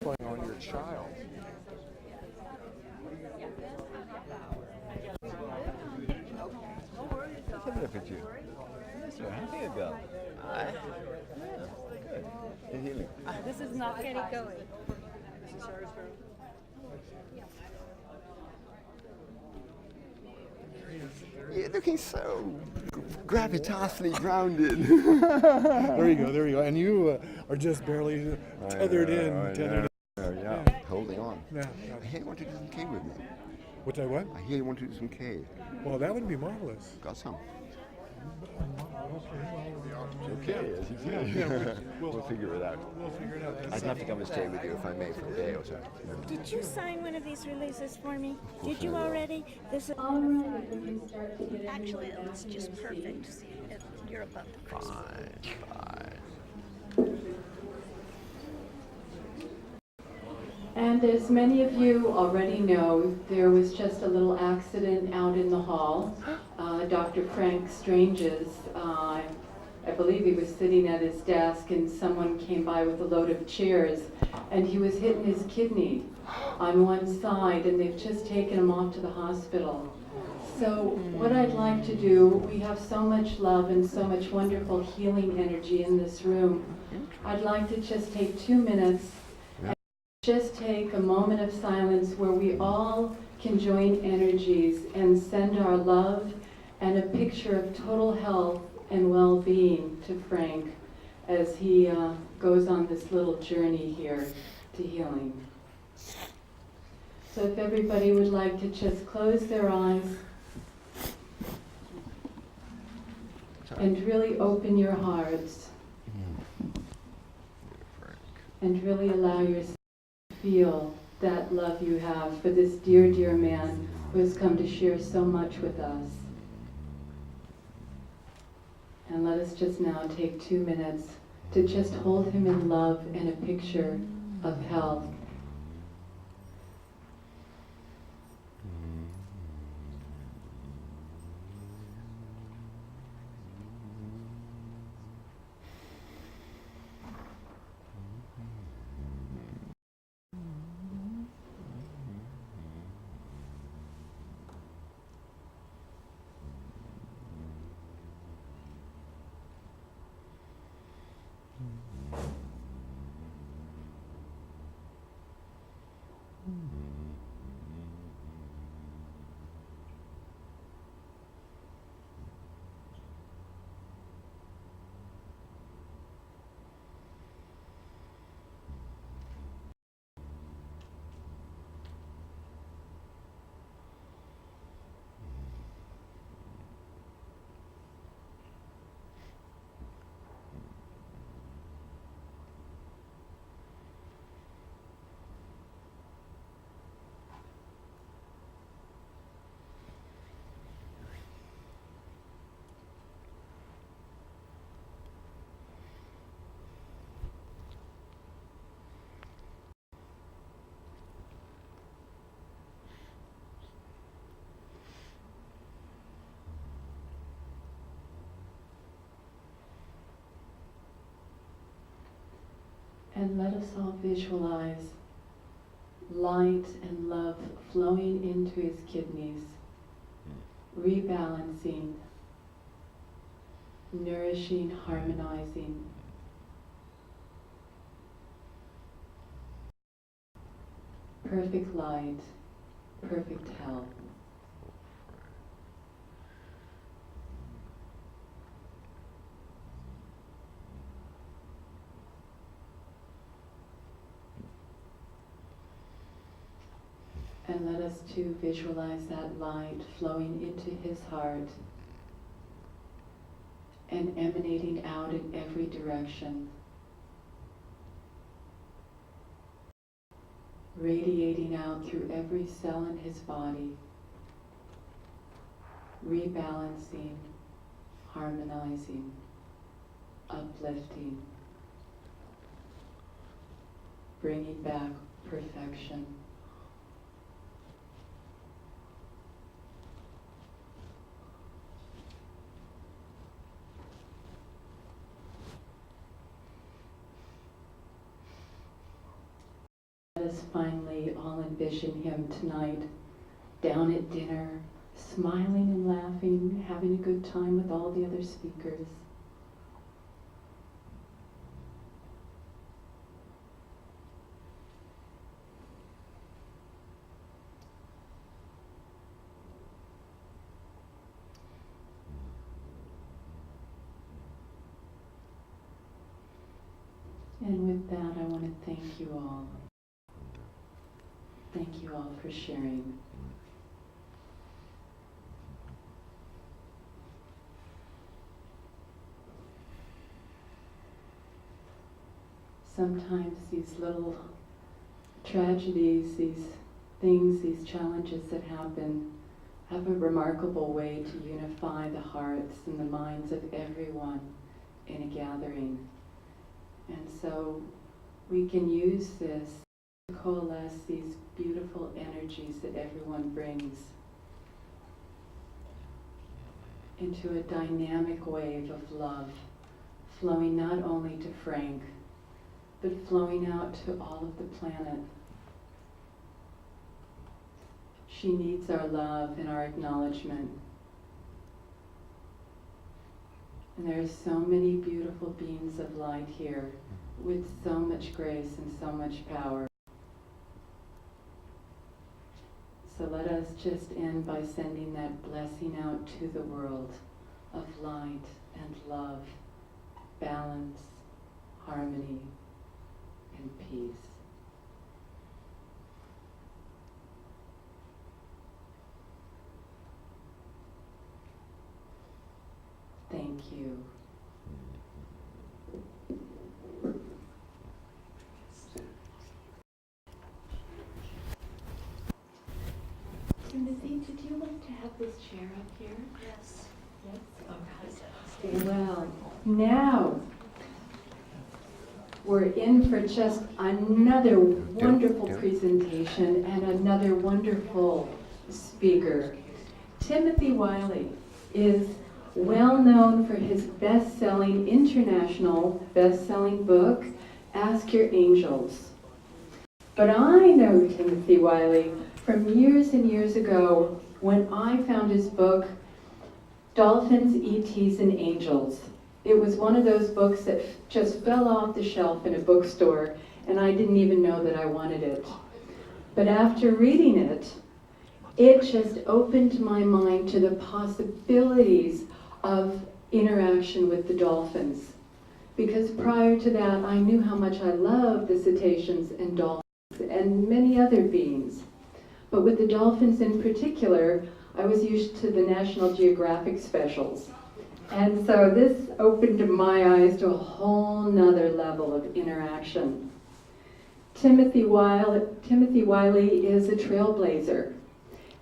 going on to your child? Let's have a look at you. Yes, sir. How do you go? Yeah, good. Hey, Helium. This is not getting going. You're looking so gravitasly grounded. There you go. And you are just barely tethered in. Yeah. Holding on. Yeah. I hear you want to do some K with me. What I what? I hear you want to do some K. Well, that would be marvelous. Got some. Okay. Okay, as you say. Yeah, We'll figure it out. We'll figure it out. I'd have to come and stay with you if I may for a day or so. Did you sign one of these releases for me? Did you I will. already? This is actually it's just perfect. See, you're above the crest. Fine. And as many of you already know, there was just a little accident out in the hall. Dr. Frank Strange's, I believe he was sitting at his desk and someone came by with a load of chairs and he was hitting his kidney on one side and they've just taken him off to the hospital. So what I'd like to do, we have so much love and so much wonderful healing energy in this room. I'd like to just take 2 minutes and just take a moment of silence where we all can join energies and send our love and a picture of total health and well-being to Frank as he goes on this little journey here to healing. So if everybody would like to just close their eyes and really open your hearts and really allow yourself to feel that love you have for this dear, dear man who has come to share so much with us. And let us just now take 2 minutes to just hold him in love and a picture of health. And let us all visualize light and love flowing into his kidneys, rebalancing, nourishing, harmonizing. Perfect light, perfect health. And let us too visualize that light flowing into his heart and emanating out in every direction, radiating out through every cell in his body, rebalancing, harmonizing, uplifting, bringing back perfection. all envision him tonight down at dinner, smiling and laughing, having a good time with all the other speakers. And with that, I want to thank you all. Thank you all for sharing. Sometimes these little tragedies, these things, these challenges that happen, have a remarkable way to unify the hearts and the minds of everyone in a gathering. And so we can use this to coalesce these beautiful energies that everyone brings into a dynamic wave of love, flowing not only to Frank, but flowing out to all of the planet. She needs our love and our acknowledgement. And there are so many beautiful beings of light here with so much grace and so much power. So let us just end by sending that blessing out to the world of light and love, balance, harmony, and peace. Thank you. Timothy, did you like to have this chair up here? Yes. Yes? All right. Well, now we're in for just another wonderful presentation and another wonderful speaker. Timothy Wyllie is well known for his best-selling, international best-selling book, Ask Your Angels. But I know Timothy Wyllie from years and years ago when I found his book, Dolphins, ETs, and Angels. It was one of those books that just fell off the shelf in a bookstore, and I didn't even know that I wanted it. But after reading it, it just opened my mind to the possibilities of interaction with the dolphins. Because prior to that, I knew how much I loved the cetaceans and dolphins and many other beings. But with the dolphins in particular, I was used to the National Geographic specials. And so this opened my eyes to a whole nother level of interaction. Timothy Wyllie is a trailblazer,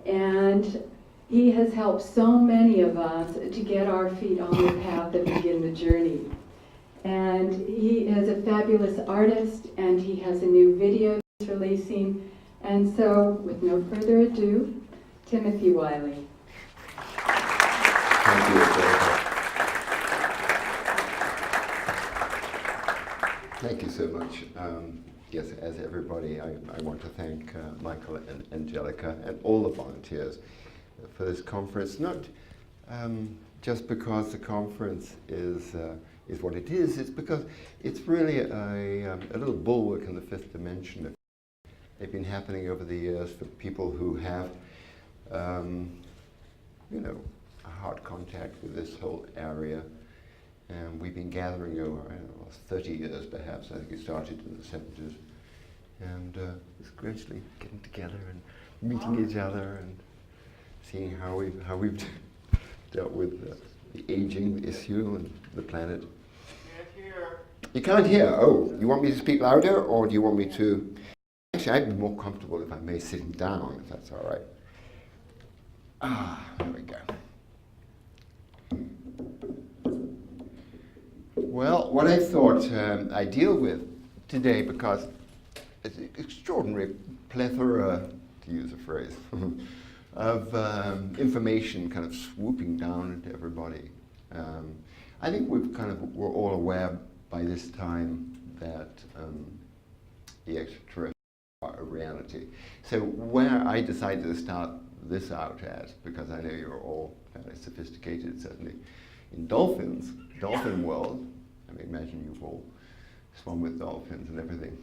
and he has helped so many of us to get our feet on the path and begin the journey. And he is a fabulous artist, and he has a new video he's releasing. And so, with no further ado, Timothy Wyllie. Thank you, Angelica. Thank you so much. Yes, as everybody, I want to thank Michael and Angelica and all the volunteers for this conference. Not just because the conference is what it is. It's because it's really a little bulwark in the fifth dimension. They've been happening over the years for people who have, you know, a hard contact with this whole area. And we've been gathering over, I don't know, 30 years perhaps. I think it started in the 70s. And it's gradually getting together and meeting each other and seeing how we've dealt with the aging issue and the planet. Can't hear. You can't hear? Oh, you want me to speak louder, or do you want me to... Actually, I'd be more comfortable if I may sitting down, if that's all right. Ah, there we go. Well, what I thought I'd deal with today, because it's an extraordinary plethora, to use a phrase, of information kind of swooping down into everybody. I think we're all aware by this time that the extraterrestrials a reality. So where I decided to start this out at, because I know you're all fairly sophisticated, certainly in dolphin world, I mean, imagine you've all swum with dolphins and everything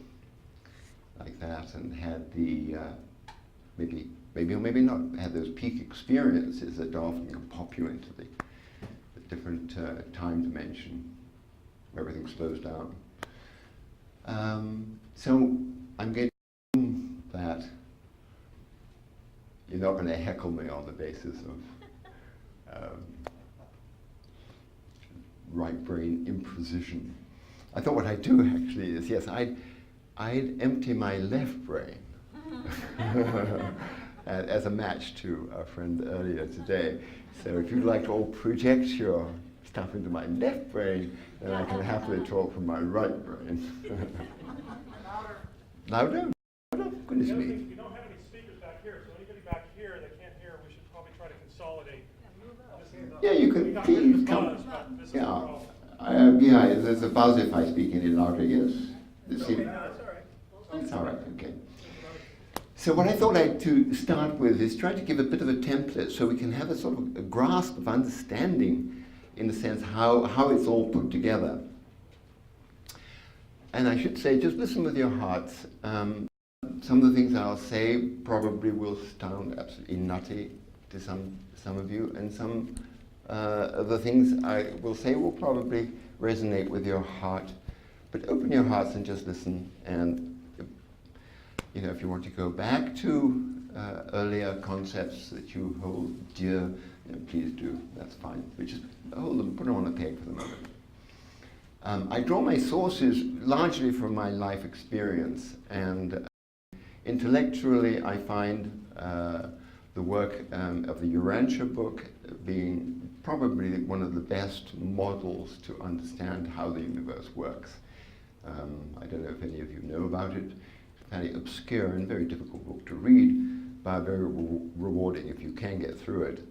like that, and had the, maybe or maybe not, had those peak experiences that dolphin can pop you into the different time dimension where everything slows down. So I'm getting that you're not going to heckle me on the basis of right brain imprecision. I thought what I'd do actually is, yes, I'd empty my left brain as a match to our friend earlier today. So if you'd like to all project your stuff into my left brain, then I can happily talk from my right brain. Louder? Louder? Goodness me. We don't have any speakers back here, so anybody back here that can't hear, we should probably try to consolidate. Yeah, you could please come. Yeah, there's a buzz if I speak any louder, yes. That's all right. It's all right, okay. So what I thought I'd to start with is try to give a bit of a template so we can have a sort of a grasp of understanding, in a sense, how it's all put together. And I should say, just listen with your hearts. Some of the things I'll say probably will sound absolutely nutty to some of you, and some of the things I will say will probably resonate with your heart. But open your hearts and just listen. And you know, if you want to go back to earlier concepts that you hold dear, you know, please do. That's fine. But just hold them, put them on a peg for the moment. I draw my sources largely from my life experience, and intellectually I find the work of the Urantia book being probably one of the best models to understand how the universe works. I don't know if any of you know about it. It's a fairly obscure and very difficult book to read, but very rewarding if you can get through it.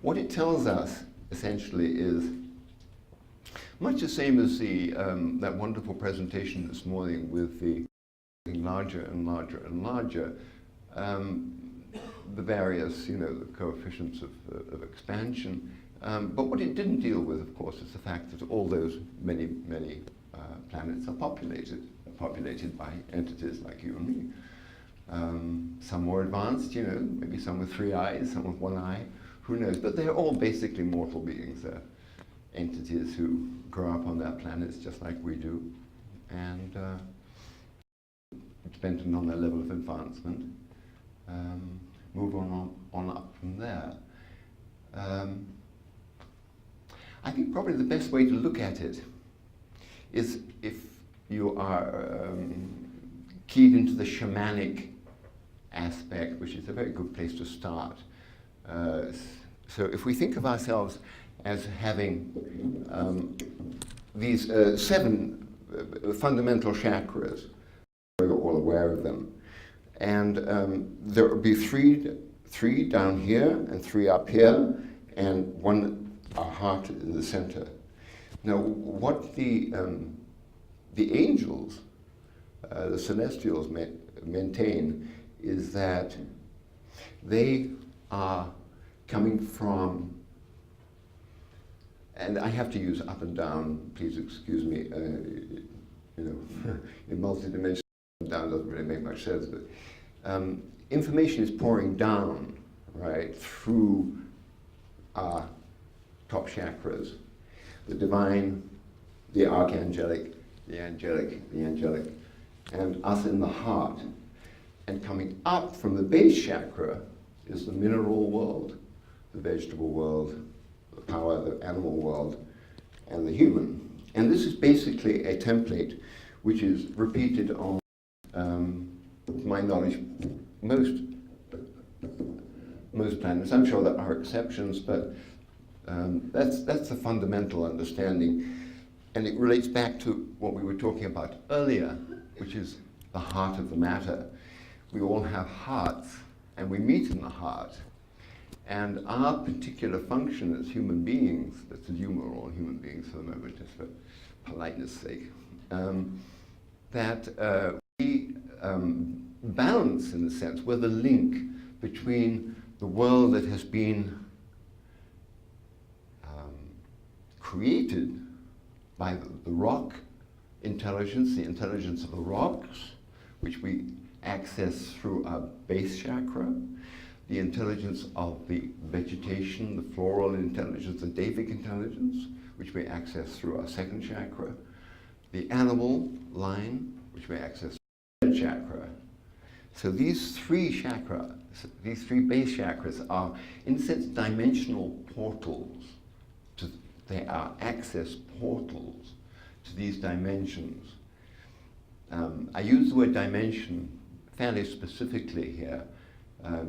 What it tells us, essentially, is much the same as the, that wonderful presentation this morning with the larger and larger and larger, the various, you know, the coefficients of expansion. But what it didn't deal with, of course, is the fact that all those many planets are populated by entities like you and me. Some more advanced, you know, maybe some with 3 eyes, some with 1 eye, who knows? But they're all basically mortal beings. They're entities who grow up on their planets just like we do, and depending on their level of advancement, move on up from there. I think probably the best way to look at it is if you are keyed into the shamanic aspect, which is a very good place to start. So if we think of ourselves as having these 7 fundamental chakras, we're all aware of them, and there will be three down here and 3 up here, and 1 our heart in the center. Now, what the angels, the celestials, maintain is that they are coming from, and I have to use up and down, please excuse me, you know, in multi-dimensional down doesn't really make much sense, but information is pouring down, right, through our top chakras, the divine, the archangelic, the angelic, and us in the heart. And coming up from the base chakra is the mineral world, the vegetable world, the power, the animal world, and the human. And this is basically a template which is repeated on, to my knowledge, most planets. I'm sure there are exceptions, but that's the fundamental understanding. And it relates back to what we were talking about earlier, which is the heart of the matter. We all have hearts, and we meet in the heart. And our particular function as human beings, let's assume we're all human beings for the moment, just for politeness sake, that we balance, in a sense. We're the link between the world that has been created by the rock intelligence, the intelligence of the rocks, which we access through our base chakra, the intelligence of the vegetation, the floral intelligence, the Devic intelligence, which we access through our second chakra, the animal line, which we access through the third chakra. So these three chakras, these three base chakras are, in a sense, dimensional portals. They are access portals to these dimensions. I use the word dimension fairly specifically here,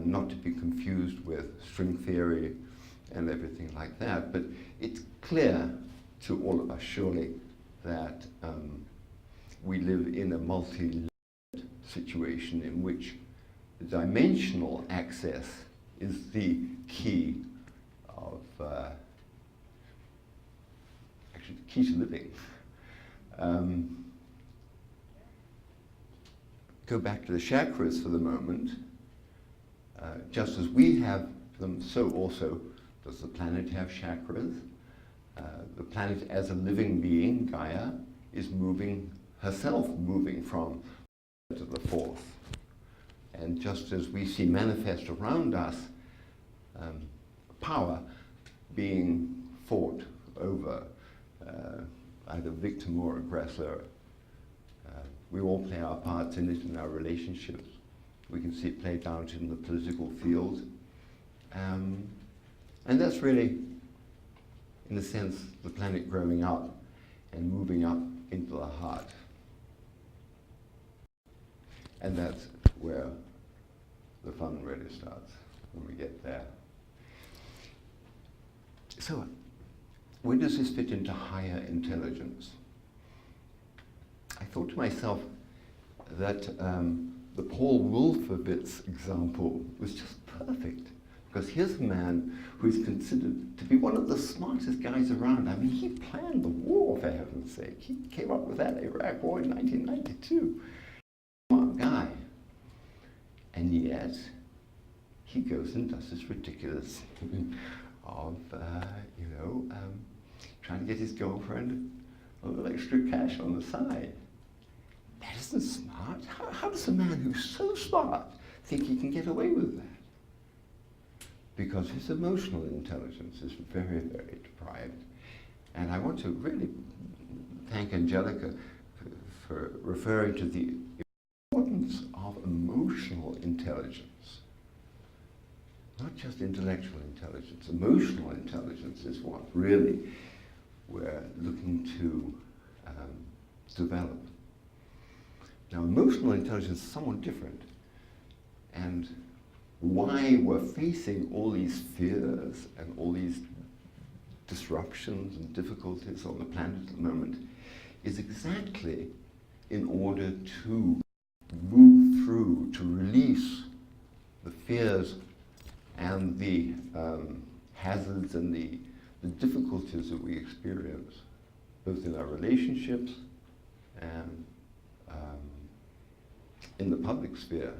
not to be confused with string theory and everything like that, but it's clear to all of us, surely, that we live in a multi-layered situation in which the dimensional access is the key of, actually the key to living. Go back to the chakras for the moment. Just as we have them, so also does the planet have chakras. The planet as a living being, Gaia, is moving herself, moving from to the fourth. And just as we see manifest around us power being fought over, either victim or aggressor, we all play our parts in it in our relationships. We can see it played out in the political field. And that's really, in a sense, the planet growing up and moving up into the heart. And that's where the fun really starts, when we get there. So, where does this fit into higher intelligence? I thought to myself that the Paul Wolfowitz example was just perfect, because here's a man who is considered to be one of the smartest guys around. I mean, he planned the war, for heaven's sake. He came up with that Iraq war in 1992. Smart guy. And yet, he goes and does this ridiculous thing of, trying to get his girlfriend a little extra cash on the side. That isn't smart. How does a man who's so smart think he can get away with that? Because his emotional intelligence is very, very deprived. And I want to really thank Angelica for referring to the importance of emotional intelligence. Not just intellectual intelligence. Emotional intelligence is what really we're looking to develop. Now, emotional intelligence is somewhat different. And why we're facing all these fears and all these disruptions and difficulties on the planet at the moment is exactly in order to move through, to release the fears and the hazards and the difficulties that we experience, both in our relationships and in the public sphere.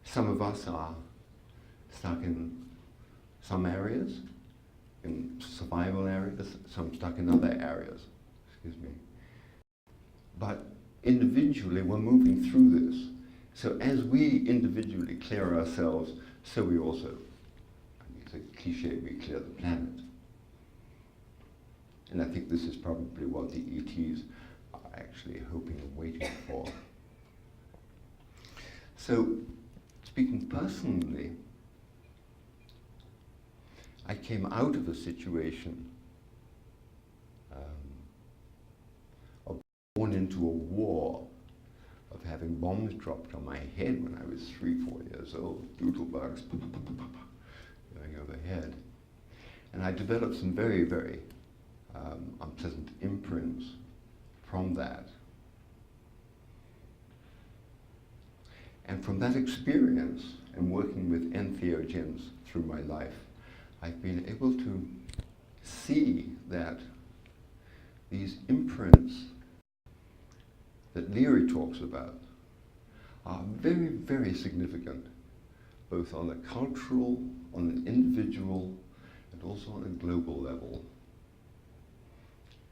Some of us are stuck in some areas, in survival areas, some stuck in other areas, excuse me. But individually, we're moving through this. So as we individually clear ourselves, so we also, I mean, it's a cliche, we clear the planet. And I think this is probably what the ETs are actually hoping and waiting for. So, speaking personally, I came out of a situation of born into a war, of having bombs dropped on my head when I was 3-4 years old, doodlebugs going overhead. And I developed some very, very unpleasant imprints from that. And from that experience and working with entheogens through my life, I've been able to see that these imprints that Leary talks about are very, very significant, both on a cultural, on an individual, and also on a global level.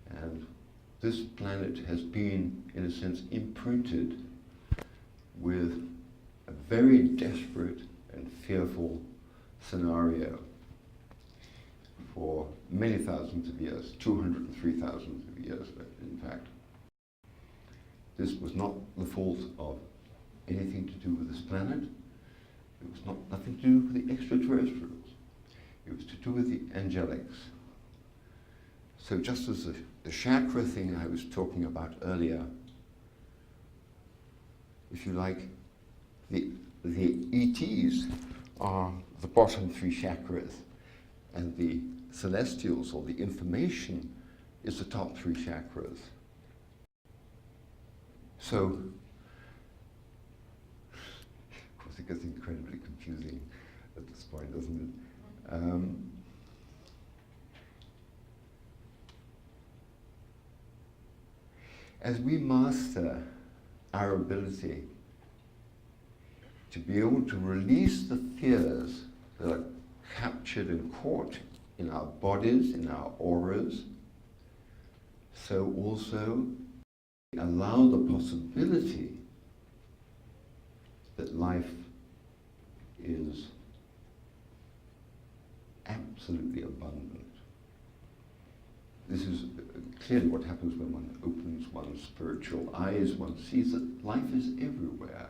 And this planet has been, in a sense, imprinted with a very desperate and fearful scenario for many thousands of years, 203,000 of years, in fact. This was not the fault of anything to do with this planet. It was nothing to do with the extraterrestrials. It was to do with the angelics. So just as the chakra thing I was talking about earlier, if you like, the ETs are the bottom three chakras, and the celestials, or the information, is the top three chakras. So, of course, it gets incredibly confusing at this point, doesn't it? As we master our ability to be able to release the fears that are captured and caught in our bodies, in our auras, so also allow the possibility that life is absolutely abundant. This is clearly what happens when one opens one's spiritual eyes. One sees that life is everywhere.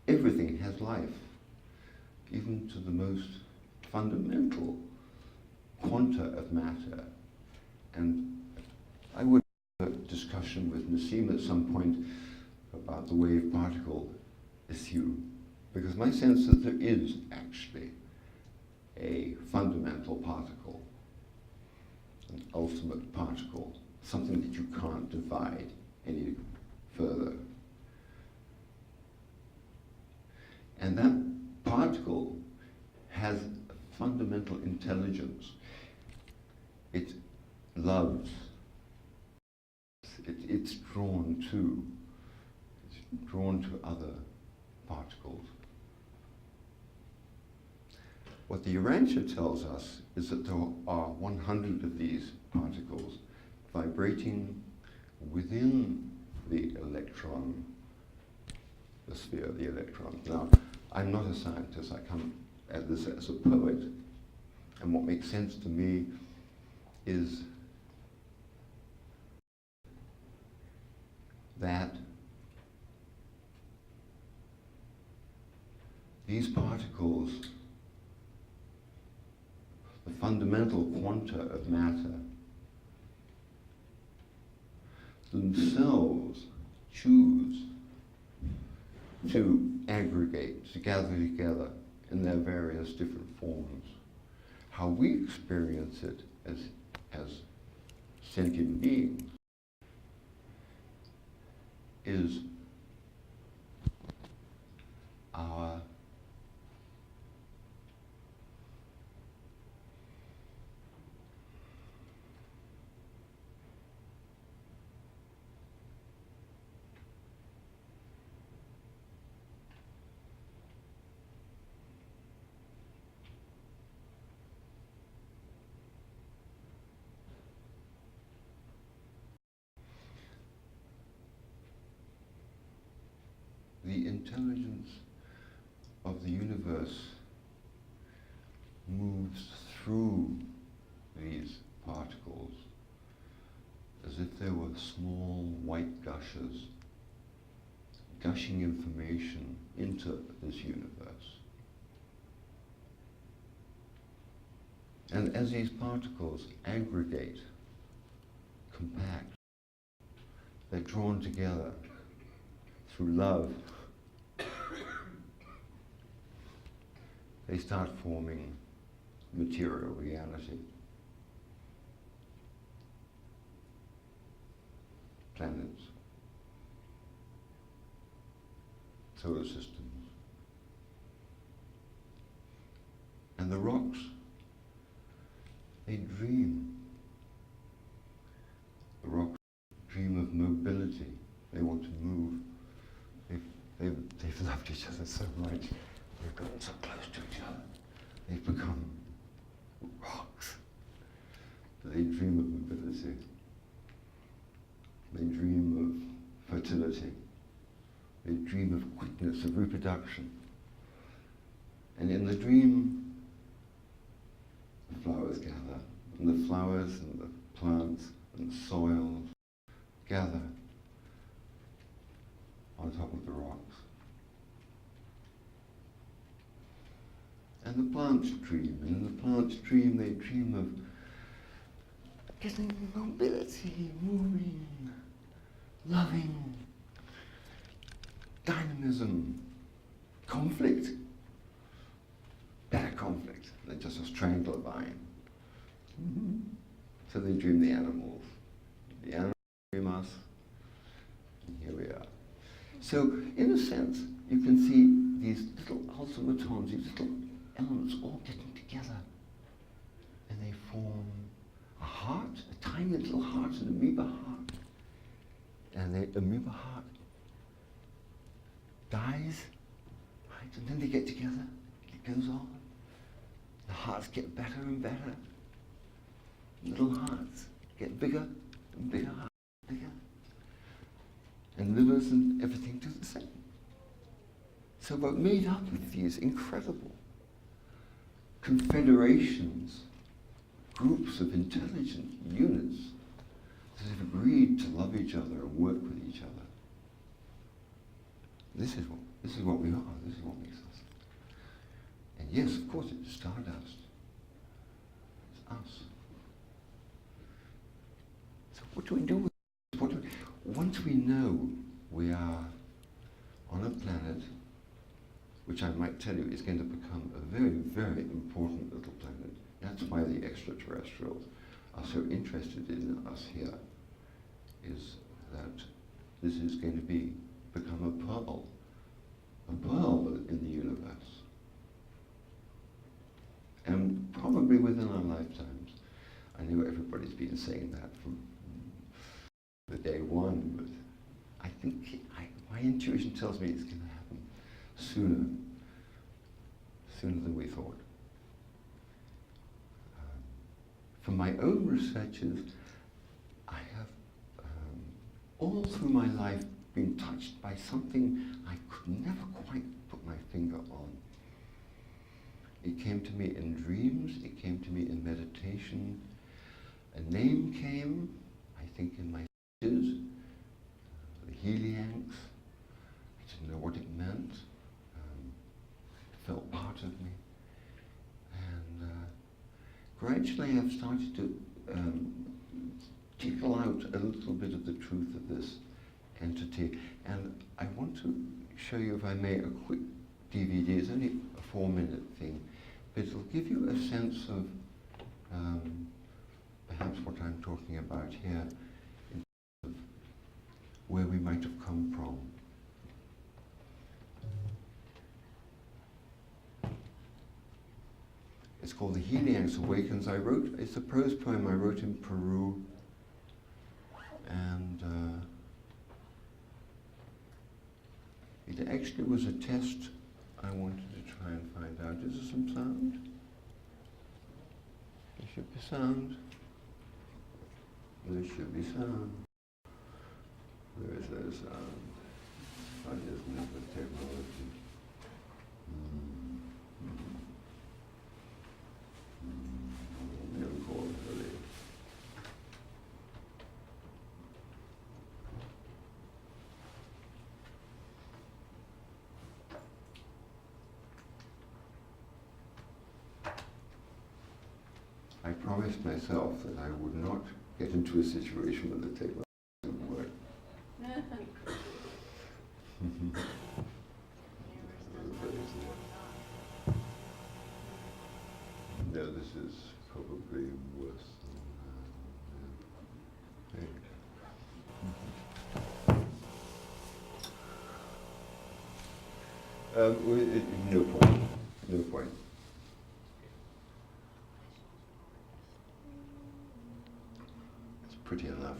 Everything has life, even to the most fundamental quanta of matter. And I would have a discussion with Nassim at some point about the wave-particle issue, because my sense is that there is actually a fundamental particle, an ultimate particle, something that you can't divide any further. And that particle has a fundamental intelligence. It loves. It's drawn to other particles. What the Urantia tells us is that there are 100 of these particles vibrating within the electron, the sphere of the electron. Now, I'm not a scientist, I come at this as a poet, and what makes sense to me is that these particles, the fundamental quanta of matter, themselves choose to aggregate, to gather together in their various different forms. How we experience it as sentient beings is our the intelligence of the universe moves through these particles as if they were small white gushers, gushing information into this universe. And as these particles aggregate, compact, they're drawn together through love. They start forming material reality. Planets, solar systems. And the rocks, they dream. The rocks dream of mobility. They want to move. They've loved each other so much. They've gotten so close to each other. They've become rocks. They dream of mobility. They dream of fertility. They dream of quickness, of reproduction. And in the dream, the flowers gather, and the flowers and the plants and the soil gather on top of the rocks. And the plants dream, and in the plants dream, they dream of getting mobility, moving, loving, dynamism, conflict, better conflict than just a strangler vine. So they dream the animals dream us, and here we are. So, in a sense, you can see these little automatons, these little elements all getting together, and they form a heart, a tiny little heart, an amoeba heart. And the amoeba heart dies, right? And then they get together, it goes on. The hearts get better and better. Little hearts get bigger and bigger, bigger. And livers and everything do the same. So we're made up of these incredible confederations, groups of intelligent units that have agreed to love each other and work with each other. This is what we are. This is what makes us. And yes, of course, it's stardust. It's us. So what do we do with this? Once we know we are on a planet, which I might tell you is going to become a very, very important little planet. That's why the extraterrestrials are so interested in us here, is that this is going to become a pearl in the universe. And probably within our lifetimes. I know everybody's been saying that from the day one, but I think my intuition tells me it's going to happen sooner than we thought. From my own researches, I have all through my life been touched by something I could never quite put my finger on. It came to me in dreams, it came to me in meditation. A name came, I think, in my senses, the Helium. I didn't know what it meant. It felt part of me. And gradually I've started to tickle out a little bit of the truth of this entity. And I want to show you, if I may, a quick DVD. It's only a 4-minute thing, but it'll give you a sense of perhaps what I'm talking about here, in terms of where we might have come from. It's called the Helium Awakens. It's a prose poem I wrote in Peru, and it actually was a test I wanted to try and find out. Is there some sound? There should be sound. There should be sound. There is no sound. I just never technology. Never call it really. I promised myself that I would not get into a situation where the technology didn't work. No, this is probably worse than no point. No point. It's pretty enough.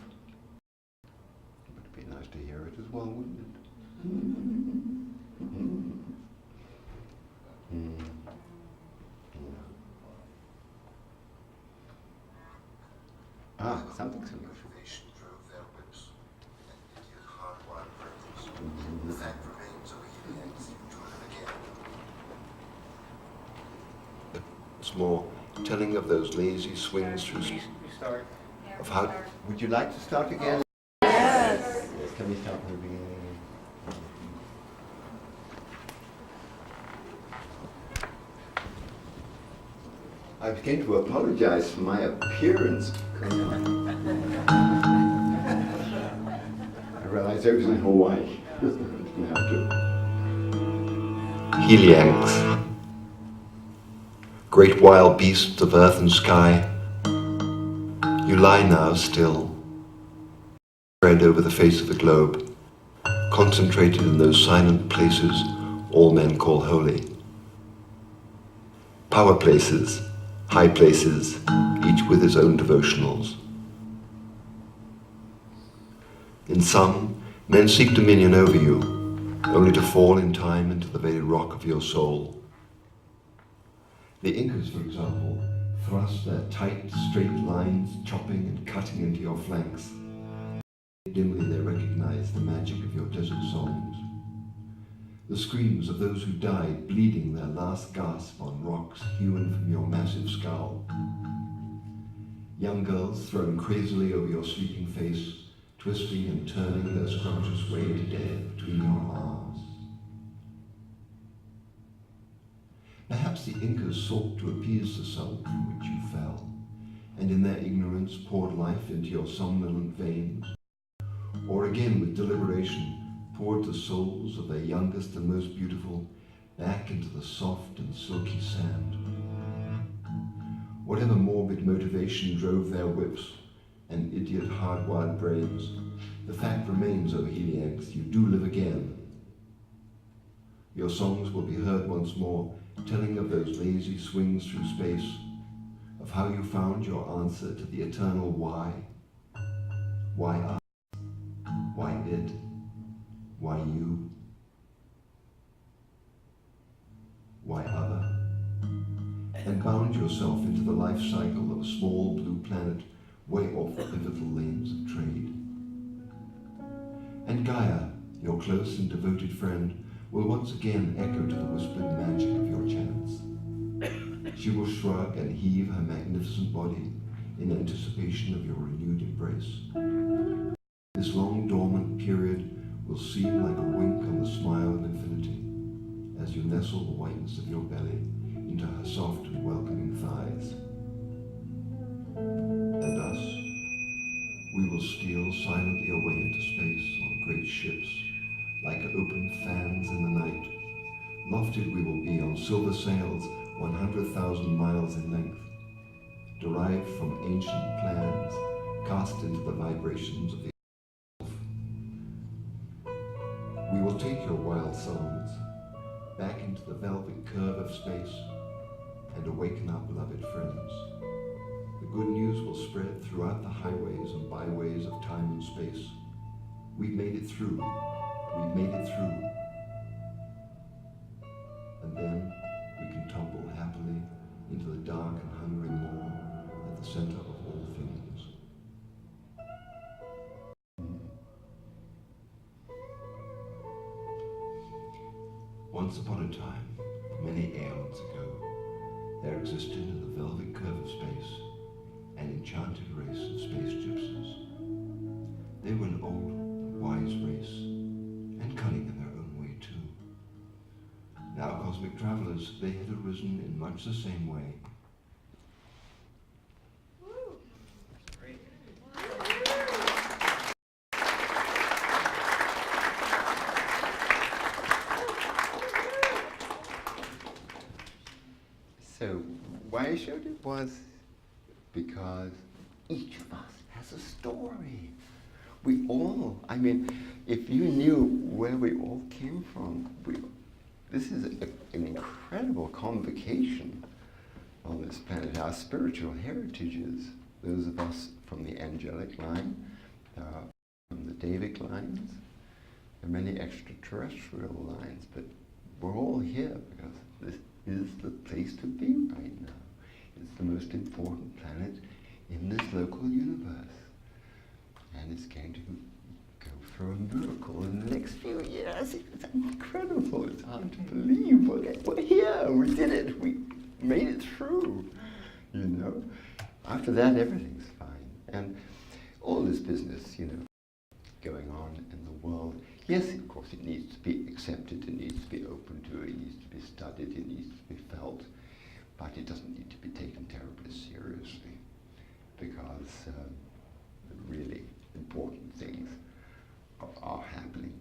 It would be nice. nice to hear it as well, wouldn't it? Ah, something similar. Motivation drove their whips, and India's hard-wired purpose. The fact remains Awakens to live again. It's more telling of those lazy swings through. Of how? Would you like to start again? Yes. Can we start from the beginning? I began to apologize for my appearance. I realized I was in Hawaii. Helium. Great wild beasts of earth and sky, you lie now still, spread over the face of the globe, concentrated in those silent places all men call holy. Power places, high places, each with its own devotionals. In some, men seek dominion over you, only to fall in time into the very rock of your soul. The Incas, for example, thrust their tight, straight lines, chopping and cutting into your flanks. Dimly they recognize the magic of your desert songs. The screams of those who died, bleeding their last gasp on rocks hewn from your massive skull. Young girls thrown crazily over your sleeping face, twisting and turning their scrumptious way to death between your arms. Perhaps the Incas sought to appease the soul from which you fell, and in their ignorance poured life into your somnolent veins, or again with deliberation poured the souls of their youngest and most beautiful back into the soft and silky sand. Whatever morbid motivation drove their whips and idiot hardwired brains, the fact remains, O Helianx, you do live again. Your songs will be heard once more, telling of those lazy swings through space, of how you found your answer to the eternal why. Why us? Why it? Why you? Why other? And bound yourself into the life cycle of a small blue planet way off the pivotal lanes of trade. And Gaia, your close and devoted friend, will once again echo to the whispered magic of your chants. She will shrug and heave her magnificent body in anticipation of your renewed embrace. This long dormant period will seem like a wink on the smile of infinity as you nestle the whiteness of your belly into her soft and welcoming thighs. And us, we will steal silently away into space on great ships, like open fans in the night. Lofted we will be on silver sails 100,000 miles in length, derived from ancient plans, cast into the vibrations of the earth. We will take your wild songs back into the velvet curve of space and awaken our beloved friends. The good news will spread throughout the highways and byways of time and space. We've made it through. We've made it through. And then we can tumble happily into the dark and hungry maw at the center of all things. Once upon a time, many aeons ago, there existed in the velvet curve of space an enchanted race of space gypsies. They were an old, wise race, and cunning in their own way too. Now cosmic travelers, they had arisen in much the same way. So why I showed it was because each of us has a story. We all, I mean, if you knew where we all came from, this is an incredible convocation on this planet. Our spiritual heritages, those of us from the angelic line, the Devic lines. There are many extraterrestrial lines, but we're all here because this is the place to be right now. It's the most important planet in this local universe. And it's going to go through a miracle in the next few years. It's incredible. It's hard to believe. We're here. We did it. We made it through. You know? After that, everything's fine. And all this business, you know, going on in the world, yes, of course, it needs to be accepted, it needs to be open to, it needs to be studied, it needs to be felt, but it doesn't need to be taken terribly seriously, because the really important things are happening.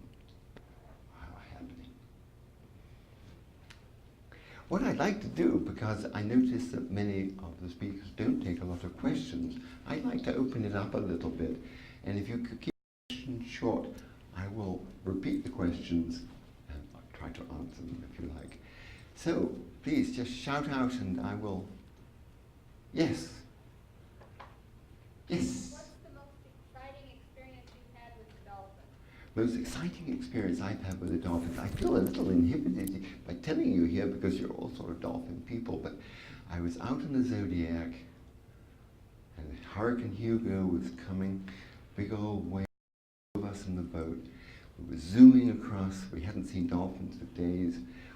What I'd like to do, because I notice that many of the speakers don't take a lot of questions, I'd like to open it up a little bit, and if you could keep questions short, I will repeat the questions and I'll try to answer them if you like. So please just shout out and I will. Yes. Yes. What's the most exciting experience you've had with the dolphins? Most exciting experience I've had with the dolphins. I feel a little inhibited by telling you here because you're all sort of dolphin people, but I was out in the Zodiac and Hurricane Hugo was coming, big old wave of us in the boat. We were zooming across, we hadn't seen dolphins for days.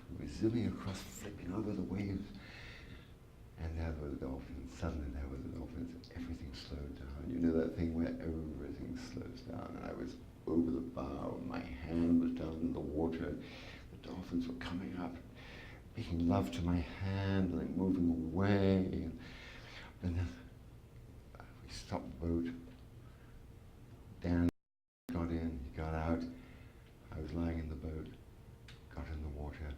We were zooming across, flipping over the waves. And there were the dolphins, suddenly there were the dolphins, everything slowed down. You know that thing where everything slows down? And I was over the bow, and my hand was down in the water. The dolphins were coming up, making love to my hand, and then moving away. And then we stopped the boat. Dan got in, he got out. I was lying in the boat, got in the water.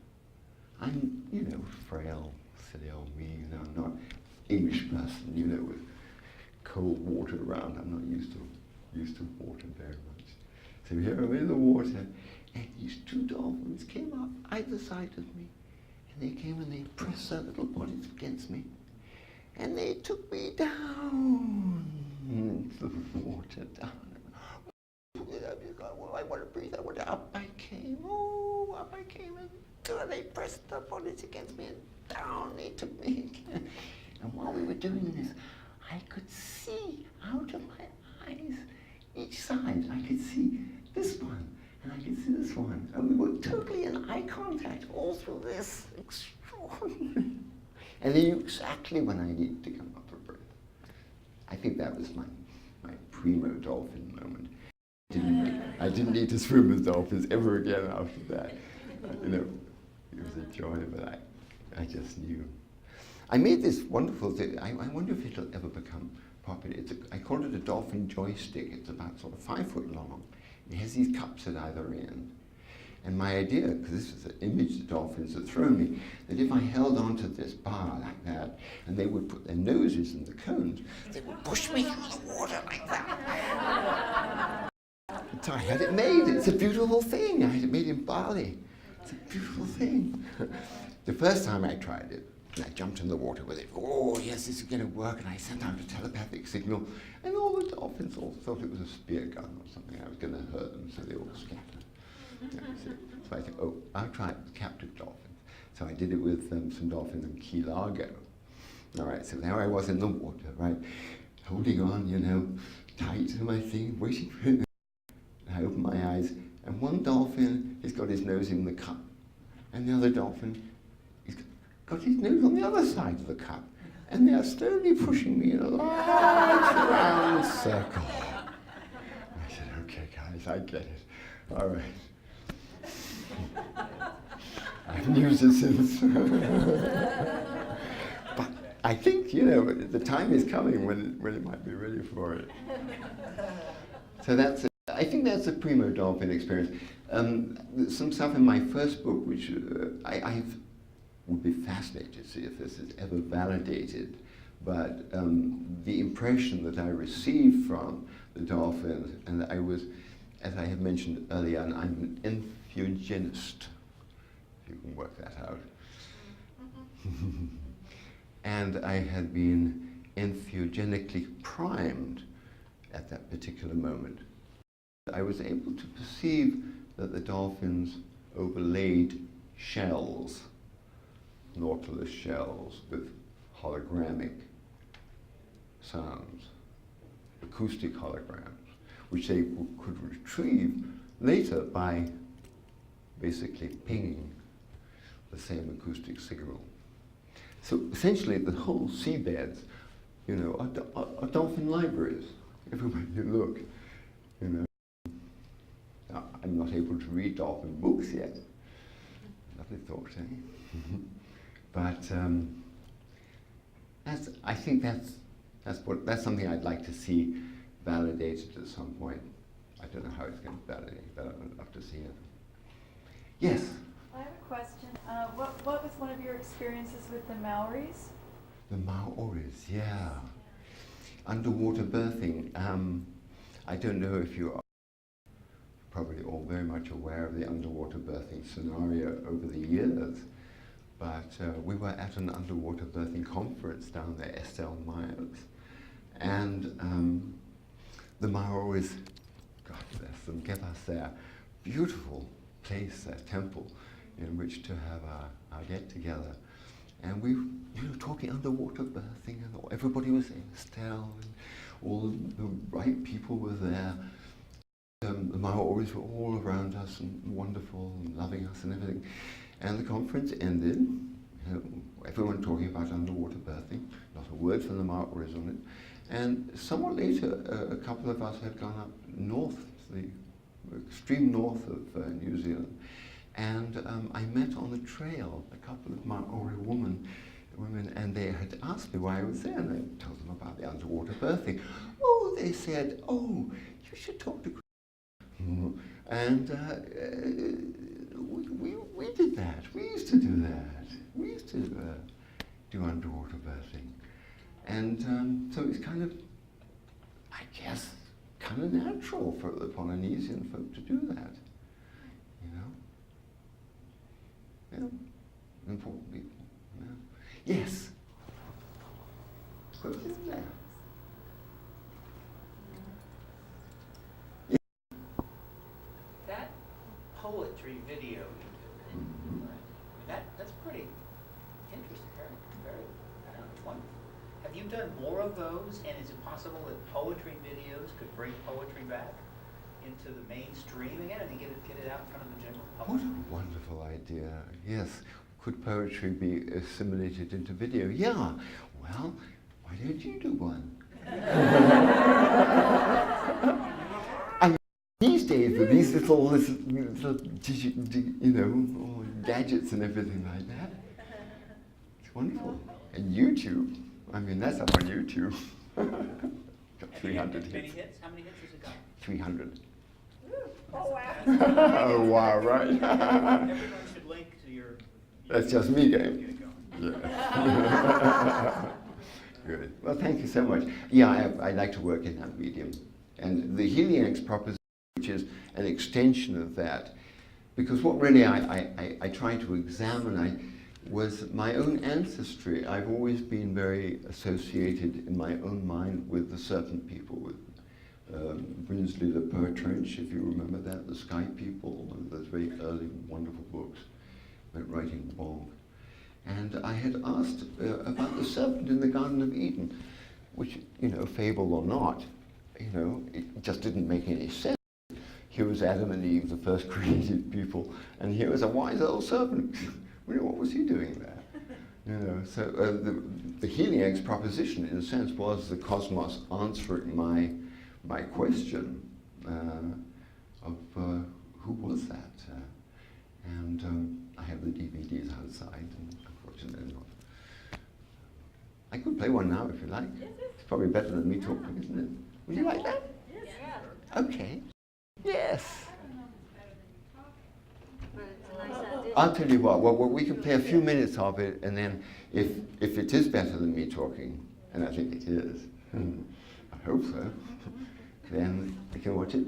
I'm, you know, frail, silly old me, you know, I'm not an English person, you know, with cold water around. I'm not used to water very much. So here I'm in the water, and these two dolphins came up either side of me, and they came and they pressed their little bodies against me, and they took me down into the water, down. I want to breathe, I want to, up I came, and they pressed their bodies against me, and down they took me again. And while we were doing this, I could see out of my eyes, each side, I could see this one, and I could see this one, and we were totally in eye contact all through this, extraordinary. And they knew exactly when I needed to come up for breath. I think that was my primo dolphin moment. I didn't need to swim with dolphins ever again after that. You know, it was a joy, but I just knew. I made this wonderful thing. I wonder if it'll ever become popular. I call it a dolphin joystick. It's about sort of 5 foot long. It has these cups at either end. And my idea, because this is an image the dolphins had thrown me, that if I held onto this bar like that, and they would put their noses in the cones, they would push me through the water like that. So I had it made. It's a beautiful thing. I had it made in Bali. It's a beautiful thing. The first time I tried it, and I jumped in the water with it. Oh, yes, this is going to work. And I sent out a telepathic signal, and all the dolphins all thought it was a spear gun or something. I was going to hurt them, so they all scattered. Yeah, so I said, oh, I'll try it with captive dolphins. So I did it with some dolphins in Key Largo. All right, so there I was in the water, right, holding on, you know, tight to my thing, waiting for it. I open my eyes, and one dolphin has got his nose in the cup, and the other dolphin has got his nose on the other side of the cup, and they are slowly pushing me in a large round circle. I said, okay, guys, I get it. All right. I've used it since. But I think, you know, the time is coming when it might be ready for it. So I think that's a primo dolphin experience. Some stuff in my first book, which I would be fascinated to see if this is ever validated, but the impression that I received from the dolphins, and I was, as I have mentioned earlier, I'm an entheogenist, if you can work that out. And I had been entheogenically primed at that particular moment. I was able to perceive that the dolphins overlaid shells, nautilus shells, with hologramic sounds, acoustic holograms, which they could retrieve later by basically pinging the same acoustic signal. So essentially the whole seabeds, you know, are dolphin libraries, everywhere you look, you know. Now, I'm not able to read dolphin books yet. Lovely thought, eh? But I think that's something I'd like to see validated at some point. I don't know how it's going to be validated, but I'd love to see it. Yes? I have a question. What was one of your experiences with the Maoris? The Maoris, yeah. Underwater birthing. I don't know if you are probably all very much aware of the underwater birthing scenario over the years, but we were at an underwater birthing conference down there, Estelle Myers, and the Maoris, God bless them, gave us their beautiful place, their temple, in which to have our get-together. And we were talking underwater birthing, and everybody was saying Estelle, and all the right people were there. The Maoris were all around us and wonderful and loving us and everything. And the conference ended, you know, everyone talking about underwater birthing, not a word from the Maoris on it. And somewhat later, a couple of us had gone up north, the extreme north of New Zealand. And I met on the trail a couple of Maori women, and they had asked me why I was there, and I told them about the underwater birthing. Oh, they said, oh, you should talk to Chris. And we did that. We used to do that. We used to do underwater birthing. And so it's kind of, I guess, kind of natural for the Polynesian folk to do that. You know? Yeah, important people. Yeah. Yes. Question there. Yeah. That poetry video you did, that's pretty interesting, very wonderful. Have you done more of those? And is it possible that poetry videos could bring poetry back into the mainstream again and get it out in front of the general public? What a wonderful idea. Yes. Could poetry be assimilated into video? Yeah. Well, why don't you do one? And these days, with these little you know, gadgets and everything like that, it's wonderful. And YouTube, I mean, that's up on YouTube. Got 300 hits. Many hits? How many hits has it got? 300. Oh, wow. Oh, wow, right. Everyone should link to your... That's just me going. Yeah. Good. Well, thank you so much. Yeah, I like to work in that medium. And the Helium proposition, which is an extension of that, because what really I try to examine was my own ancestry. I've always been very associated in my own mind with the serpent people, with Brinsley the Pertrench, if you remember that, the Sky People, one of those very early wonderful books about writing Bong. And I had asked about the serpent in the Garden of Eden, which, you know, fable or not, you know, it just didn't make any sense. Here was Adam and Eve, the first created people, and here was a wise old serpent. You know, what was he doing there? You know, so the Helium proposition, in a sense, was the cosmos answering my question of who was that? And I have the DVDs outside, and unfortunately not. I could play one now if you like. It's probably better than me talking, isn't it? Would you like that? Yes. Okay. Yes. Nice I'll tell you what, well, we can play a few minutes of it, and then if it is better than me talking, and I think it is, I hope so, then we can watch it,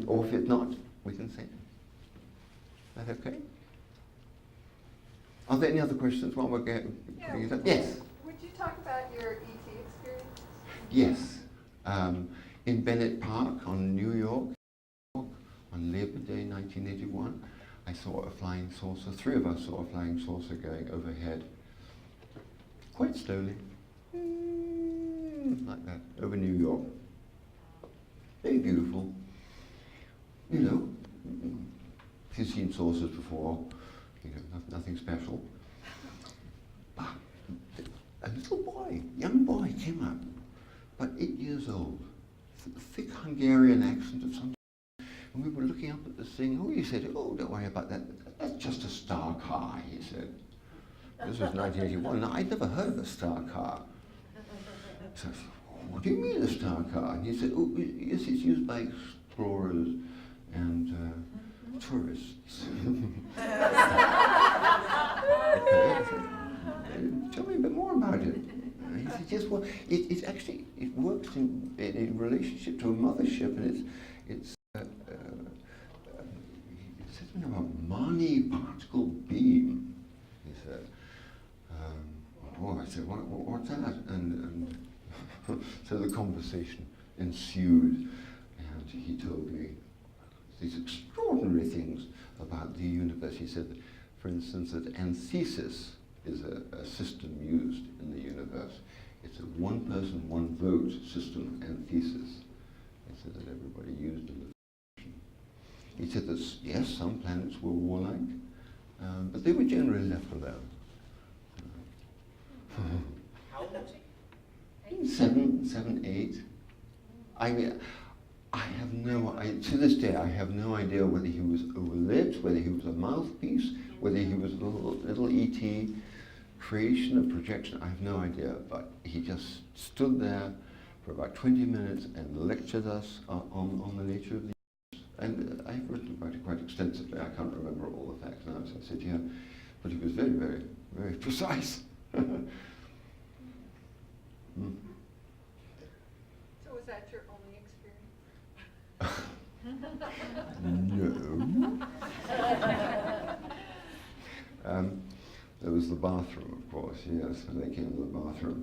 or if it's not, we can sing it. Is that okay? Are there any other questions while we're getting it up? Yes? Would you talk about your ET experience? Yes. In Bennett Park on New York, Labor Day 1981, I saw a flying saucer. 3 of us saw a flying saucer going overhead, quite slowly, like that, over New York. Very beautiful. You know, if you've seen saucers before, you know, nothing special. But a little boy, young boy, came up, about 8 years old, thick Hungarian accent of some. And we were looking up at this thing. Oh, he said, "Oh, don't worry about that. That's just a star car," he said. This was 1981. Now, I'd never heard of a star car. So I said, "What do you mean a star car?" And he said, "Oh, yes, it's used by explorers and tourists." Okay. Tell me a bit more about it. And he said, "Yes, well, it actually works in relationship to a mothership, and it's it says something about Mani particle beam." He said, "Oh," I said, what's that?" And so the conversation ensued, and he told me these extraordinary things about the universe. He said, for instance, that anthesis is a system used in the universe. It's a one person, one vote system, anthesis. He said that everybody used in the discussion. He said that, yes, some planets were warlike, but they were generally left alone. How old was he? 7, 8. I mean, to this day, I have no idea whether he was overlit, whether he was a mouthpiece, whether he was a little ET creation, a projection. I have no idea, but he just stood there for about 20 minutes and lectured us on the nature of the universe. And I've written about it quite extensively. I can't remember all the facts now as I sit here, but he was very, very, very precise. So was that your only experience? No. There was the bathroom, of course, yes, when they came to the bathroom.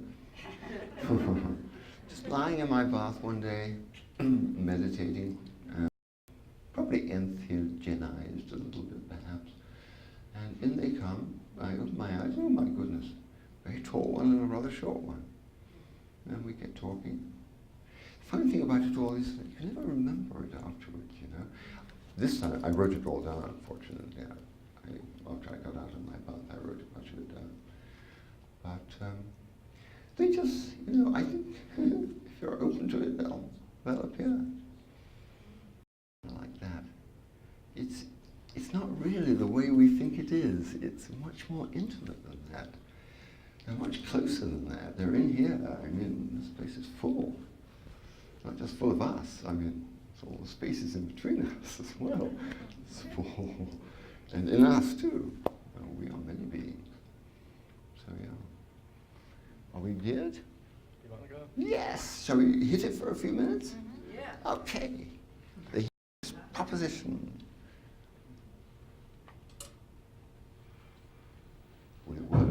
Just lying in my bath one day, meditating, probably entheogenized a little bit perhaps, and in they come. I open my eyes, oh my goodness, very tall one and a rather short one. And we get talking. The funny thing about it all is that you never remember it afterwards, you know. This time, I wrote it all down, unfortunately. After I got out of my bath, I wrote much of it down. But they just, you know, I think if you're open to it, they'll appear. Like that. It's not really the way we think it is. It's much more intimate than that. They're much closer than that. They're in here. I mean, this place is full. It's not just full of us. I mean, it's all the spaces in between us as well. It's full. And in us, too. We are many beings. So, yeah. Are we good? You want to go? Yes. Shall we hit it for a few minutes? Mm-hmm. Yeah. Okay. The proposition. Will it work?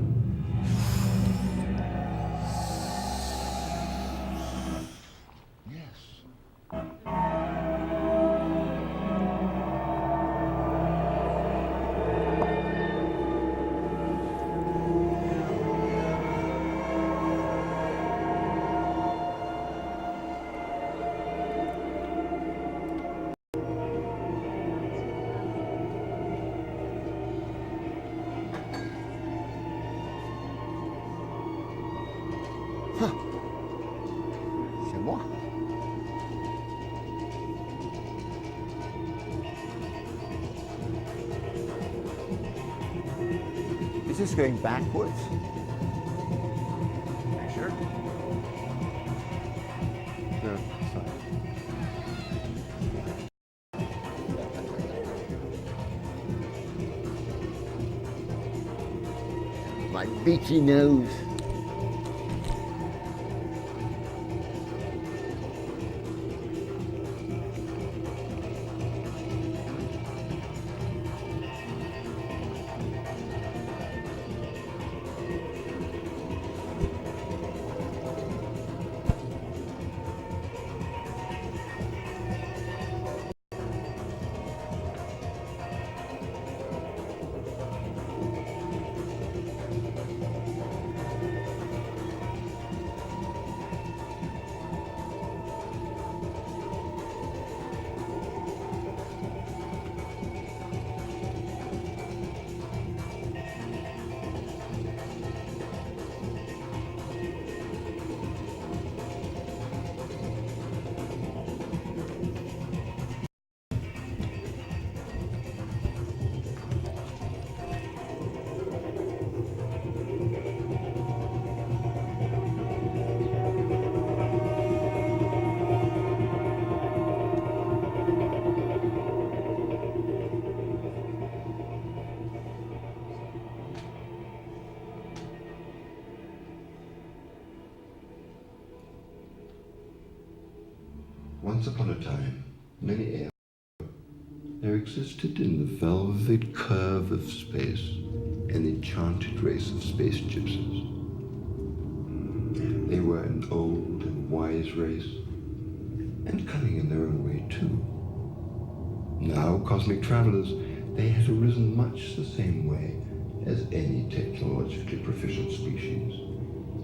C'est moi. Is this going backwards? Are you sure? No, sorry. My beachy nose. Once upon a time, many eons ago, there existed in the velvet curve of space an enchanted race of space gypsies. They were an old and wise race, and cunning in their own way too. Now, cosmic travelers, they had arisen much the same way as any technologically proficient species,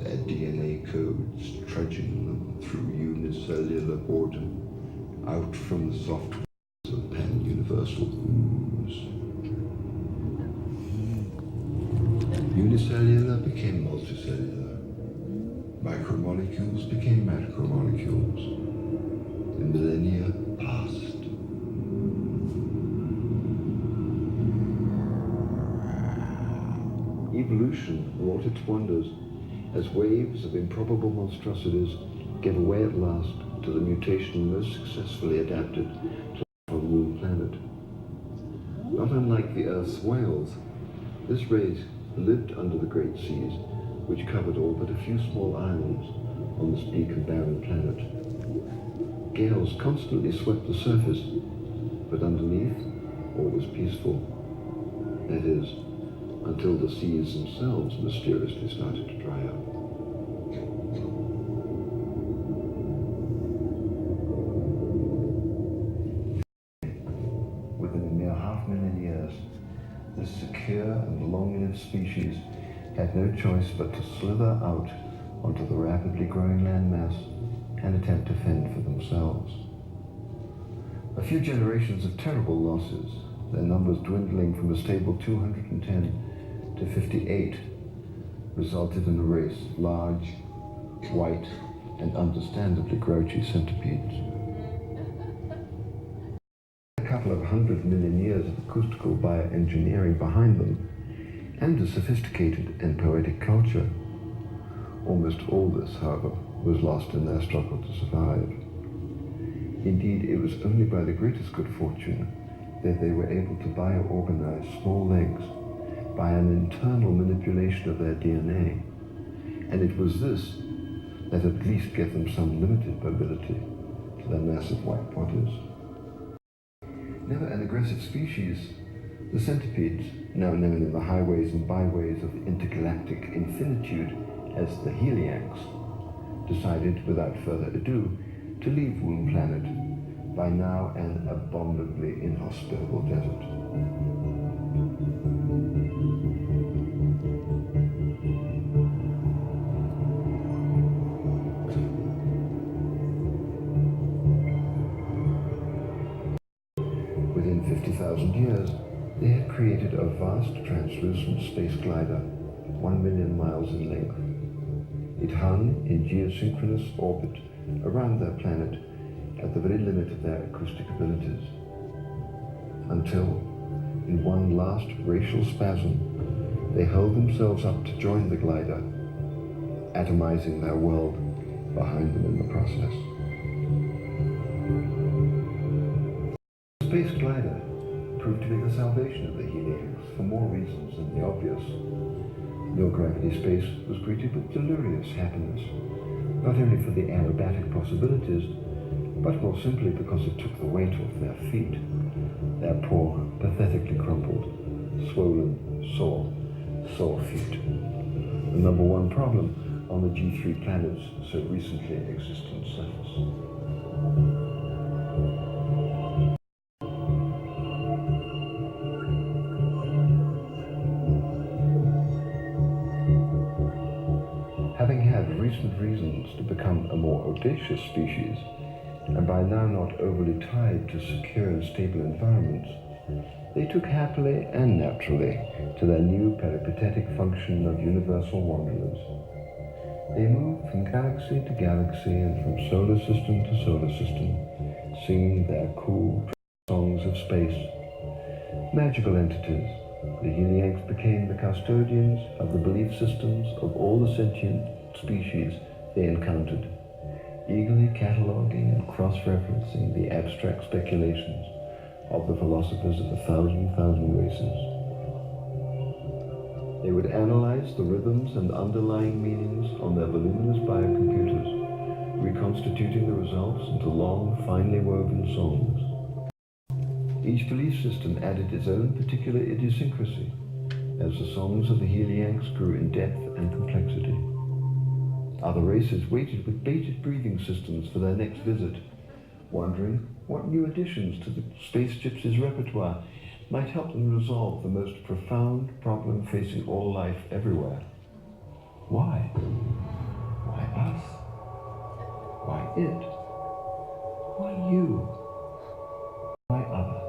their DNA codes trudging them through unicellular boredom, out from the soft walls of pan-universal ooze. Unicellular became multicellular. Micromolecules became macromolecules. The millennia passed. Evolution wrought its wonders as waves of improbable monstrosities gave way at last to the mutation most successfully adapted to our moon planet. Not unlike the Earth's whales, this race lived under the great seas, which covered all but a few small islands on this bleak and barren planet. Gales constantly swept the surface, but underneath, all was peaceful. That is, until the seas themselves mysteriously started to dry up. Within a mere 500,000 years, this secure and long-lived species had no choice but to slither out onto the rapidly growing landmass and attempt to fend for themselves. A few generations of terrible losses, their numbers dwindling from a stable 210 to 58, resulted in a race of large, white, and understandably grouchy centipedes. A couple of 100 million years of acoustical bioengineering behind them, and a sophisticated and poetic culture. Almost all this, however, was lost in their struggle to survive. Indeed, it was only by the greatest good fortune that they were able to bioorganize small legs by an internal manipulation of their DNA, and it was this that at least gave them some limited mobility to their massive white bodies. Never an aggressive species, the centipedes, now known in the highways and byways of intergalactic infinitude as the Helianks, decided without further ado to leave Womb Planet, by now an abominably inhospitable desert. Within 50,000 years, they had created a vast translucent space glider, 1 million miles in length. It hung in geosynchronous orbit around their planet at the very limit of their acoustic abilities. Until, in one last racial spasm, they hurled themselves up to join the glider, atomizing their world behind them in the process. The space glider proved to be the salvation of the Helianks for more reasons than the obvious. No-gravity space was greeted with delirious happiness, not only for the aerobatic possibilities, but more simply because it took the weight off their feet, their poor, pathetically crumpled, swollen, sore feet. The number one problem on the G3 planet's so recently existent surface. Having had recent reasons to become a more audacious species, and by now not overly tied to secure and stable environments, they took happily and naturally to their new peripatetic function of universal wanderers. They moved from galaxy to galaxy and from solar system to solar system, singing their cool songs of space. Magical entities, the Helianks became the custodians of the belief systems of all the sentient species they encountered, eagerly cataloguing and cross-referencing the abstract speculations of the philosophers of 1,000 races. They would analyze the rhythms and underlying meanings on their voluminous biocomputers reconstituting the results into long, finely woven songs. Each belief system added its own particular idiosyncrasy as the songs of the Helianks grew in depth and complexity. Other races waited with bated breathing systems for their next visit, wondering what new additions to the space gypsies' repertoire might help them resolve the most profound problem facing all life everywhere. Why? Why us? Why it? Why you? Why other?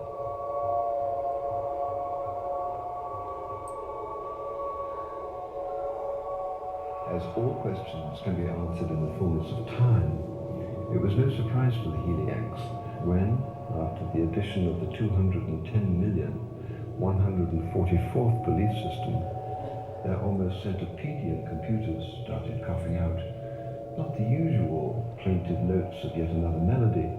As all questions can be answered in the fullness of time, it was no surprise for the Helianks when, after the addition of the 210,144th belief system, their almost centipedian computers started coughing out not the usual plaintive notes of yet another melody,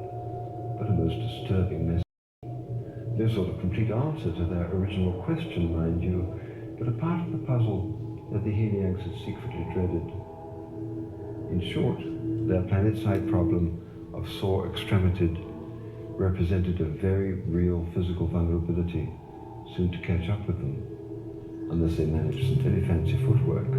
but a most disturbing message. No sort of complete answer to their original question, mind you, but a part of the puzzle that the Helianks had secretly dreaded. In short, their planet-side problem of sore extremity represented a very real physical vulnerability, soon to catch up with them, unless they managed some very fancy footwork.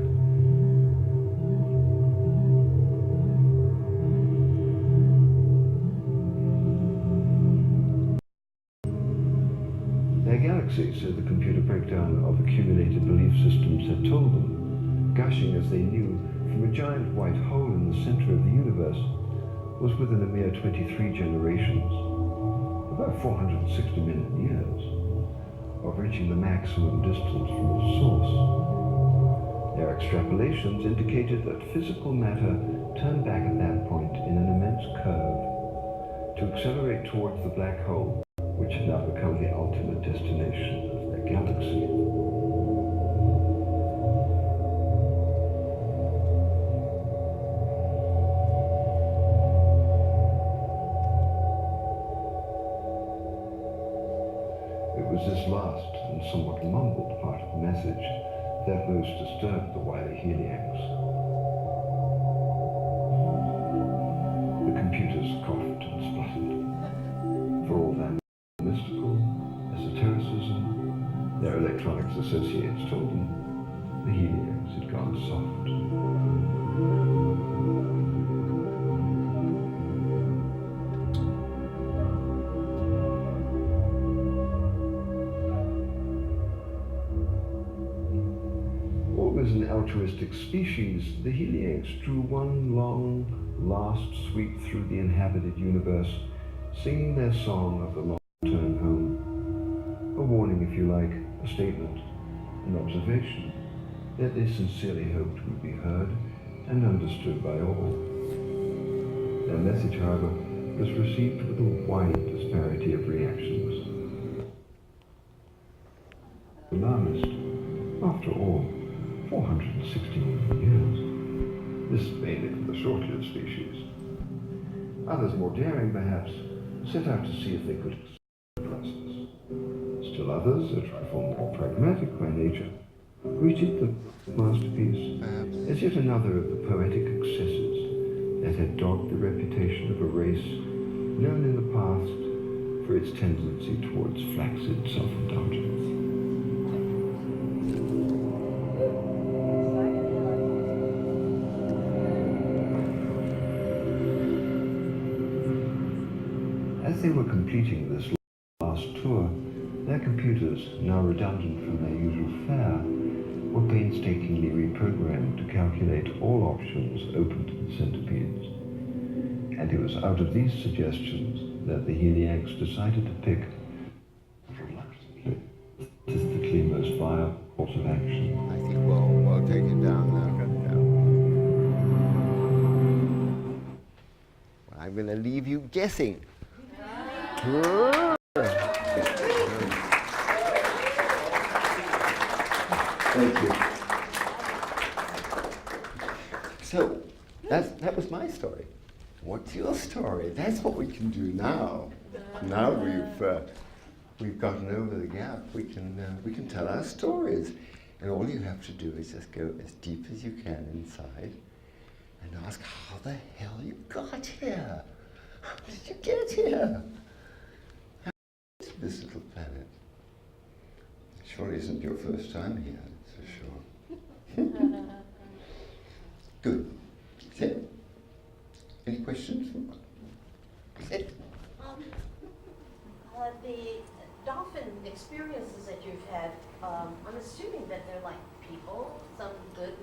Their galaxy, so the computer breakdown of accumulated belief systems had told them, gushing as they knew from a giant white hole in the center of the universe, was within a mere 23 generations, about 460 million years, of reaching the maximum distance from its source. Their extrapolations indicated that physical matter turned back at that point in an immense curve to accelerate towards the black hole, which had now become the ultimate destination of their galaxy. It was this last and somewhat mumbled part of the message that most disturbed the Wyllie Helianks. The computers coughed and spluttered. For all that mystical esotericism, their electronics associates told them the Helianks had gone soft. Always an altruistic species, the Helianks drew one long, last sweep through the inhabited universe, singing their song of the long return home. A warning, if you like, a statement, an observation that they sincerely hoped would be heard and understood by all. Their message, however, was received with a wide disparity of reactions. Alarmist, after all, 460 million years. This is mainly for the short-lived species. Others, more daring perhaps, set out to see if they could explain the process. Still others, a trifle more pragmatic by nature, greeted the masterpiece as yet another of the poetic excesses that had dogged the reputation of a race known in the past for its tendency towards flaccid self-indulgence. As they were completing this last tour, their computers, now redundant from their usual fare, were painstakingly reprogrammed to calculate all options open to the centipedes. And it was out of these suggestions that the Helianks decided to pick, reluctantly, statistically most viable course of action. I think we'll take it down now. Well, I'm going to leave you guessing. Thank you. So, that was my story. What's your story? That's what we can do now. Now we've gotten over the gap. We can tell our stories, and all you have to do is just go as deep as you can inside, and ask how the hell you got here. How did you get here? How is this little planet? Surely isn't your first time here, that's for sure. Good. Sid? Any questions? Sid? The dolphin experiences that you've had, I'm assuming that they're like people, some good,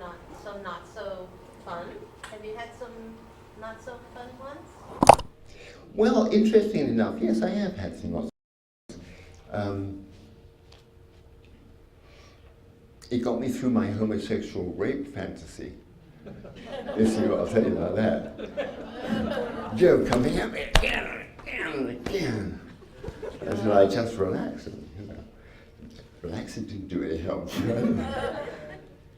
some not so fun. Have you had some not so fun ones? Well, interesting enough, yes, I have had some lots. It got me through my homosexual rape fantasy. Yes, I'll tell you about that. Joe coming at me again and again. I said, I just relaxed. And, relaxing didn't do any help.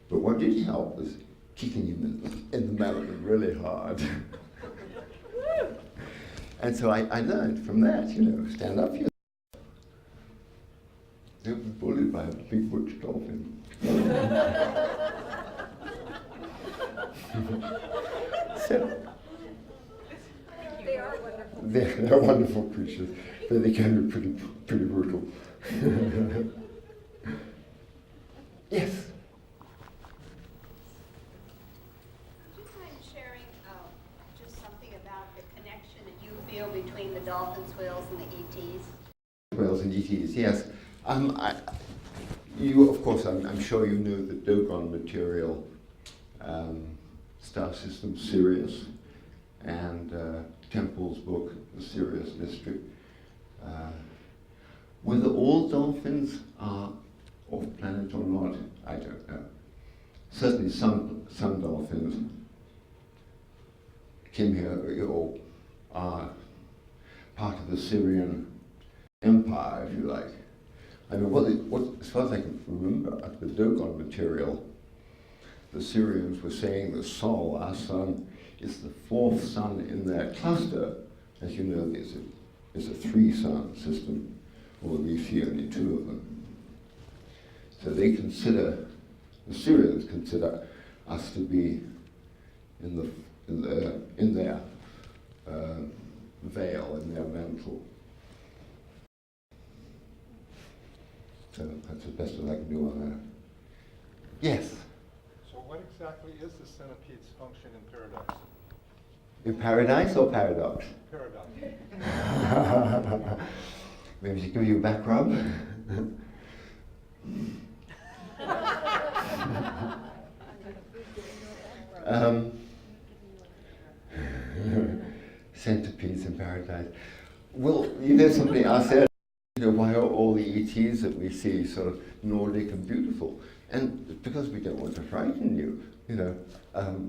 But what did help was kicking him in the melon really hard. And so I learned from that, stand up for yourself. They were bullied by a big butch dolphin. So, They are wonderful. they're wonderful creatures, but they can be pretty brutal. Yes? Would you mind sharing just something about the connection that you feel between the dolphins, whales, and the ETs? Whales and ETs, yes. You, of course, I'm sure you know the Dogon material, Star System Sirius, and Temple's book, The Sirius Mystery. Whether all dolphins are off planet or not, I don't know. Certainly some dolphins came here or are part of the Syrian Empire, if you like. I mean, as far as I can remember, the Dogon material, the Syrians were saying the Sol, our sun, is the fourth sun in their cluster. As you know, there's a three-sun system, although we see only two of them. So the Syrians consider us to be in their veil, in their mantle. So that's the best that I can do on that. Yes? So what exactly is the centipede's function in paradise? In paradise or paradox? Paradox. Maybe to give you a back rub? Centipedes in paradise. Well, somebody asked that, why are all the ETs that we see sort of Nordic and beautiful? And because we don't want to frighten you,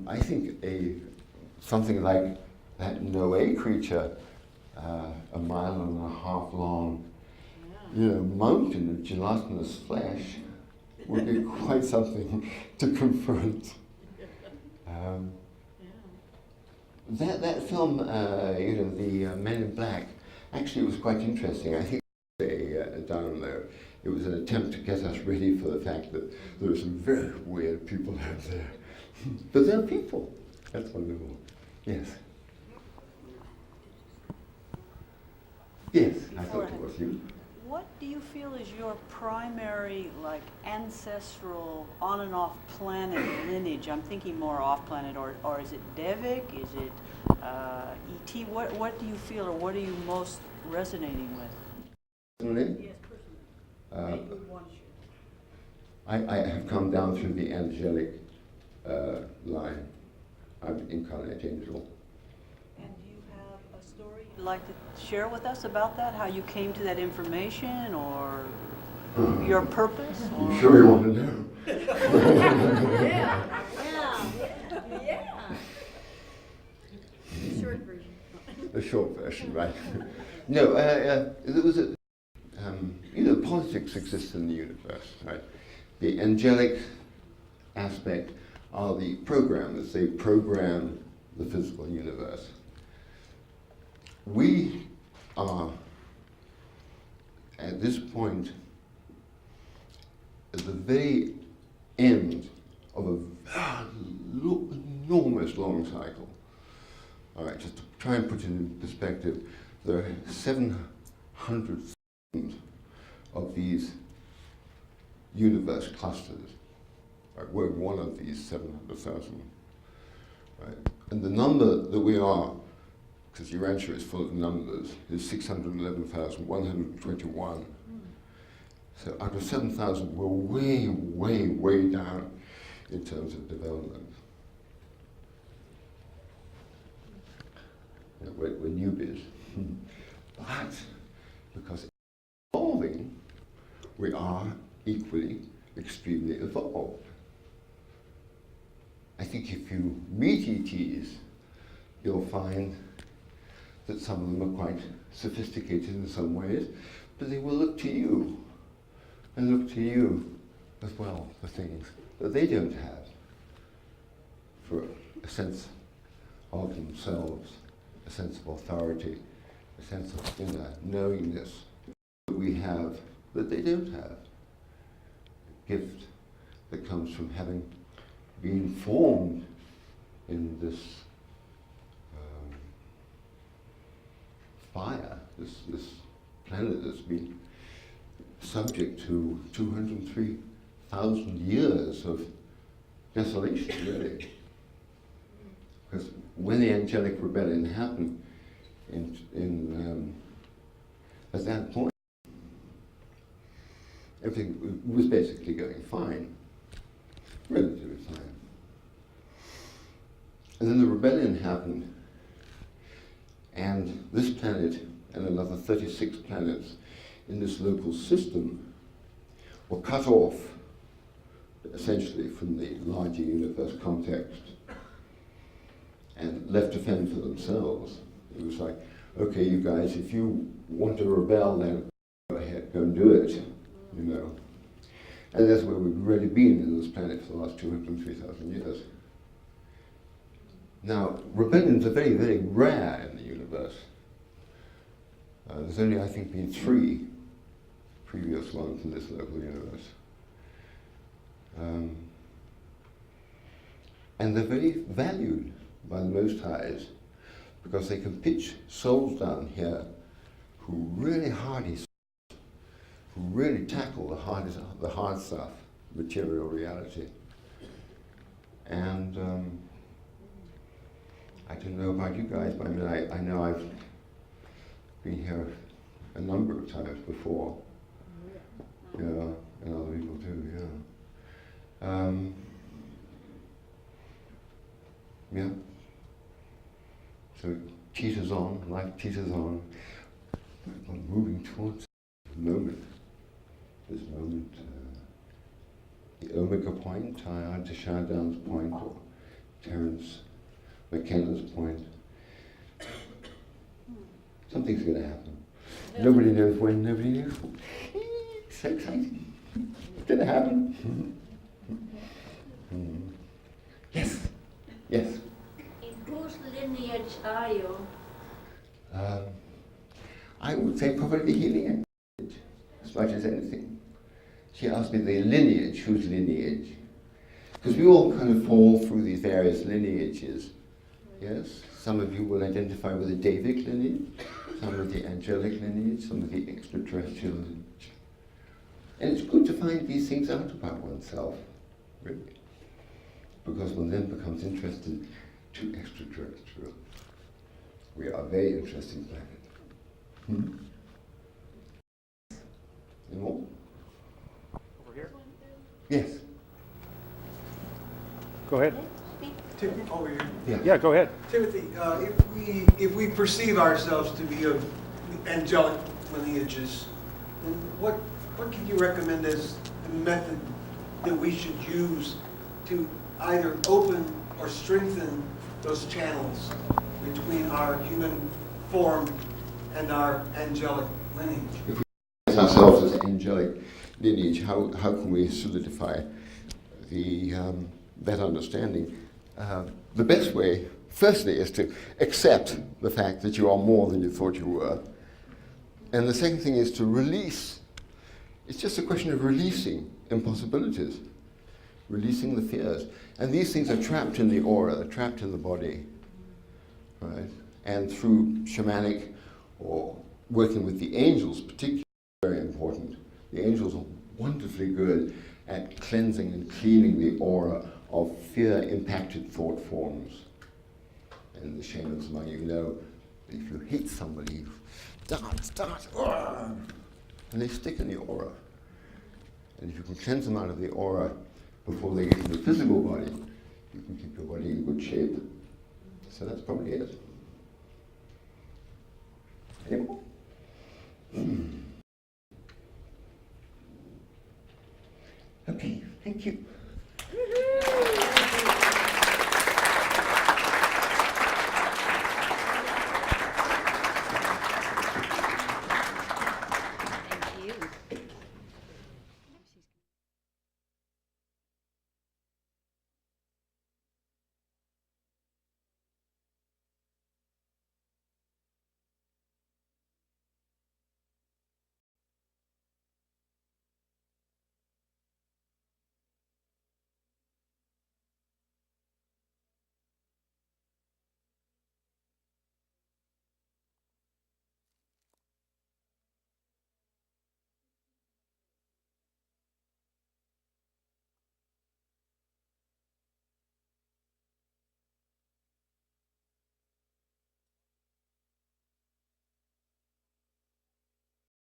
I think something like that Noé creature, 1.5 miles long, mountain of gelatinous flesh would be quite something to confront. That film, the Men in Black, actually was quite interesting. I think a download. It was an attempt to get us ready for the fact that there are some very weird people out there. But they're people. That's wonderful. Yes. Yes, I thought it was you. What do you feel is your primary, ancestral on and off planet lineage? I'm thinking more off planet, or is it Devic? Is it ET? What do you feel, or what are you most resonating with? Personally? Yes, personally. I have come down through the angelic line. I'm an incarnate angel. And do you have a story you'd like to share with us about that? How you came to that information, or your purpose? You sure you want to know? Yeah. Short version. The short version, right? No, there was politics exists in the universe, right? The angelic aspect are the programmers. They program the physical universe. We are, at this point, at the very end of a enormous long cycle. All right, just to try and put it in perspective, there are 700,000 of these universe clusters. Right, we're one of these 700,000. Right? And the number that we are, because your answer is full of numbers, is 611,121. So out of 7,000, we're way, way, way down in terms of development. You know, we're newbies. But because evolving, we are equally extremely evolved. I think if you meet ETs, you'll find that some of them are quite sophisticated in some ways, but they will look to you, and look to you as well for things that they don't have, for a sense of themselves, a sense of authority, a sense of inner knowingness that we have that they don't have. A gift that comes from having been formed in this fire, this planet that's been subject to 203,000 years of desolation, really. Because when the angelic rebellion happened, at that point, everything was basically going fine, relatively fine. And then the rebellion happened, and this planet and another 36 planets in this local system were cut off, essentially, from the larger universe context and left to fend for themselves. It was like, okay, you guys, if you want to rebel, then go ahead, go and do it, you know. And that's where we've really been in this planet for the last 203,000 years. Now, rebellions are very, very rare in the universe. There's only, I think, been 3 previous ones in this local universe. And they're very valued by the Most Highs because they can pitch souls down here who really hardy, who really tackle the hard stuff, material reality. And I don't know about you guys, but I mean, I know I've been here a number of times before. Yeah, and other people too, yeah. Yeah. So it teeters on, life teeters on. I'm moving towards the moment. This moment, the Omega point, Teilhard de Chardin's point, or Terence McKenna's point. Something's going to happen. Nobody knows when, nobody knows when. So exciting. It's going to happen. Yes. Yes. In whose lineage are you? I would say probably the Helium, as much as anything. She asked me the lineage, whose lineage? Because we all kind of fall through these various lineages. Yes? Some of you will identify with the Devic lineage, some with the angelic lineage, some with the extraterrestrial lineage. And it's good to find these things out about oneself, really. Because one then becomes interested to extraterrestrial. We are a very interesting planet. Any more? Over here? Yes. Go ahead. Over here. Yeah, go ahead. Timothy, if we perceive ourselves to be of angelic lineages, then what can you recommend as a method that we should use to either open or strengthen those channels between our human form and our angelic lineage? If we see ourselves as angelic lineage, how can we solidify that understanding? The best way, firstly, is to accept the fact that you are more than you thought you were. And the second thing is to release. It's just a question of releasing impossibilities. releasing the fears. And these things are trapped in the aura, they're trapped in the body, right? And through shamanic or working with the angels, particularly very important. The angels are wonderfully good at cleansing and cleaning the aura of fear-impacted thought forms. And the shamans among you know that if you hate somebody, darts, and they stick in the aura. And if you can cleanse them out of the aura before they get to the physical body, you can keep your body in good shape. So that's probably it. Any more? Okay, thank you.